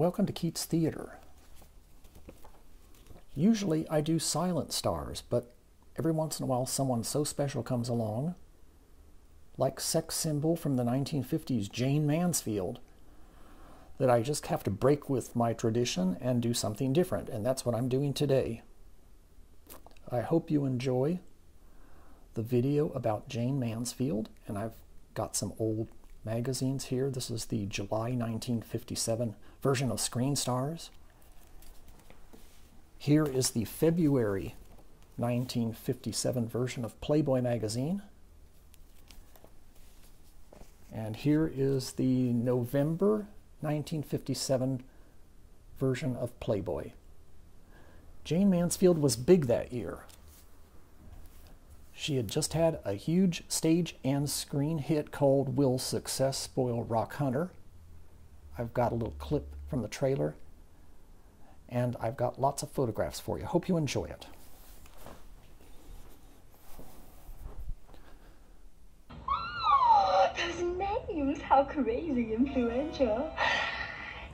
Welcome to Keats Theater. Usually I do silent stars, but every once in a while someone so special comes along, like sex symbol from the 1950s, Jayne Mansfield, that I just have to break with my tradition and do something different, and that's what I'm doing today. I hope you enjoy the video about Jayne Mansfield, and I've got some old magazines here. This is the July 1957 version of Screen Stars. Here is the February 1957 version of Playboy magazine. And here is the November 1957 version of Playboy. Jayne Mansfield was big that year. She had just had a huge stage and screen hit called Will Success Spoil Rock Hunter? I've got a little clip from the trailer, and I've got lots of photographs for you. Hope you enjoy it. Oh, those names, how crazy influential.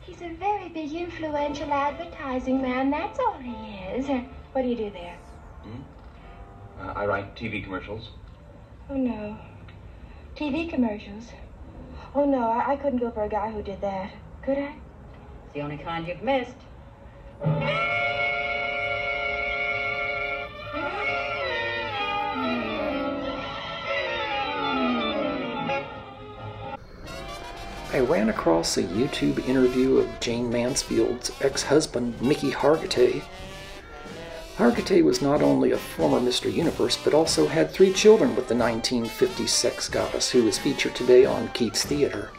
He's a very big influential advertising man, that's all he is. What do you do there? I write TV commercials. Oh, no. TV commercials? Oh, no, I couldn't go for a guy who did that. Could I? It's the only kind you've missed. I ran across a YouTube interview of Jayne Mansfield's ex-husband, Mickey Hargitay. Hargitay was not only a former Mr. Universe, but also had 3 children with the 1950s sex goddess, who is featured today on Keats Theater.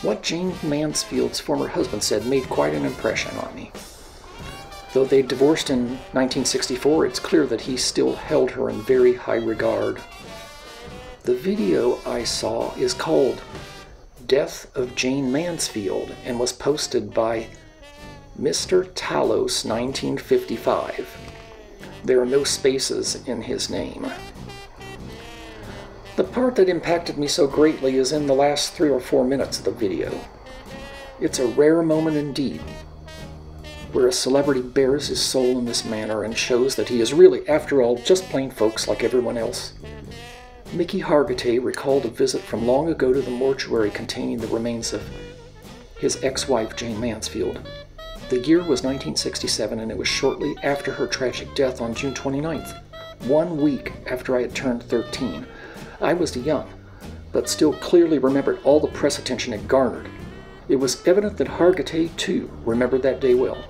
What Jayne Mansfield's former husband said made quite an impression on me. Though they divorced in 1964, it's clear that he still held her in very high regard. The video I saw is called Death of Jayne Mansfield and was posted by Mr. Talos 1955. There are no spaces in his name. The part that impacted me so greatly is in the last 3 or 4 minutes of the video. It's a rare moment indeed, where a celebrity bears his soul in this manner and shows that he is really, after all, just plain folks like everyone else. Mickey Hargitay recalled a visit from long ago to the mortuary containing the remains of his ex-wife, Jayne Mansfield. The year was 1967, and it was shortly after her tragic death on June 29th, 1 week after I had turned 13. I was young, but still clearly remembered all the press attention it garnered. It was evident that Hargitay, too, remembered that day well.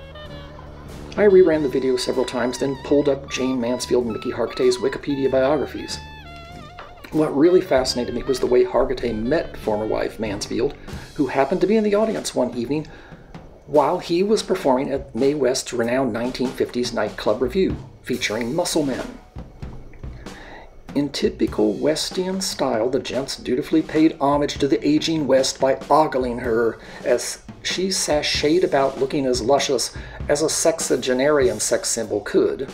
I reran the video several times, then pulled up Jayne Mansfield and Mickey Hargitay's Wikipedia biographies. What really fascinated me was the way Hargitay met former wife Mansfield, who happened to be in the audience one evening while he was performing at Mae West's renowned 1950s nightclub revue, featuring musclemen. In typical Westian style, the gents dutifully paid homage to the aging West by ogling her as she sashayed about looking as luscious as a sexagenarian sex symbol could.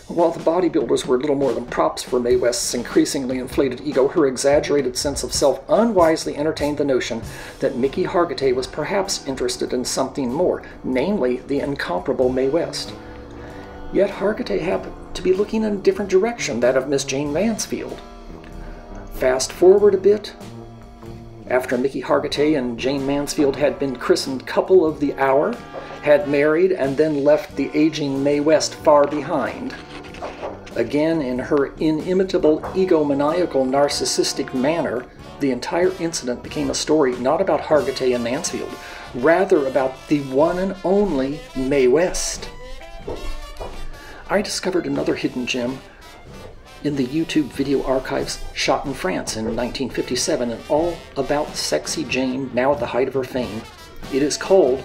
While the bodybuilders were little more than props for Mae West's increasingly inflated ego, her exaggerated sense of self unwisely entertained the notion that Mickey Hargitay was perhaps interested in something more, namely the incomparable Mae West. Yet Hargitay happened to be looking in a different direction, that of Miss Jayne Mansfield. Fast forward a bit. After Mickey Hargitay and Jayne Mansfield had been christened Couple of the Hour, had married, and then left the aging Mae West far behind. Again, in her inimitable, egomaniacal, narcissistic manner, the entire incident became a story not about Hargitay and Mansfield, rather about the one and only Mae West. I discovered another hidden gem in the YouTube video archives shot in France in 1957, and all about sexy Jayne now at the height of her fame. It is called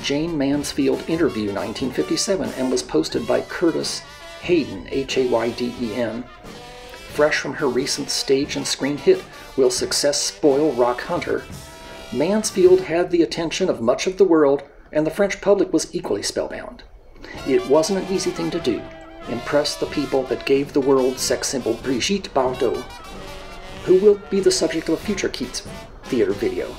Jayne Mansfield Interview 1957 and was posted by Curtis Hayden, Hayden, fresh from her recent stage and screen hit, Will Success Spoil Rock Hunter. Mansfield had the attention of much of the world, and the French public was equally spellbound. It wasn't an easy thing to do, impress the people that gave the world sex symbol Brigitte Bardot, who will be the subject of a future Keats Theater video.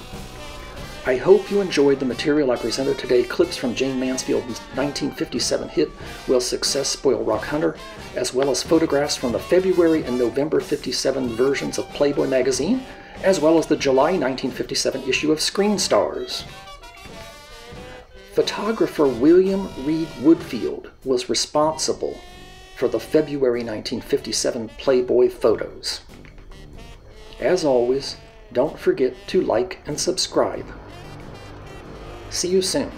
I hope you enjoyed the material I presented today, clips from Jayne Mansfield's 1957 hit, Will Success Spoil Rock Hunter, as well as photographs from the February and November 57 versions of Playboy magazine, as well as the July 1957 issue of Screen Stars. Photographer William Reed Woodfield was responsible for the February 1957 Playboy photos. As always, don't forget to like and subscribe. See you soon.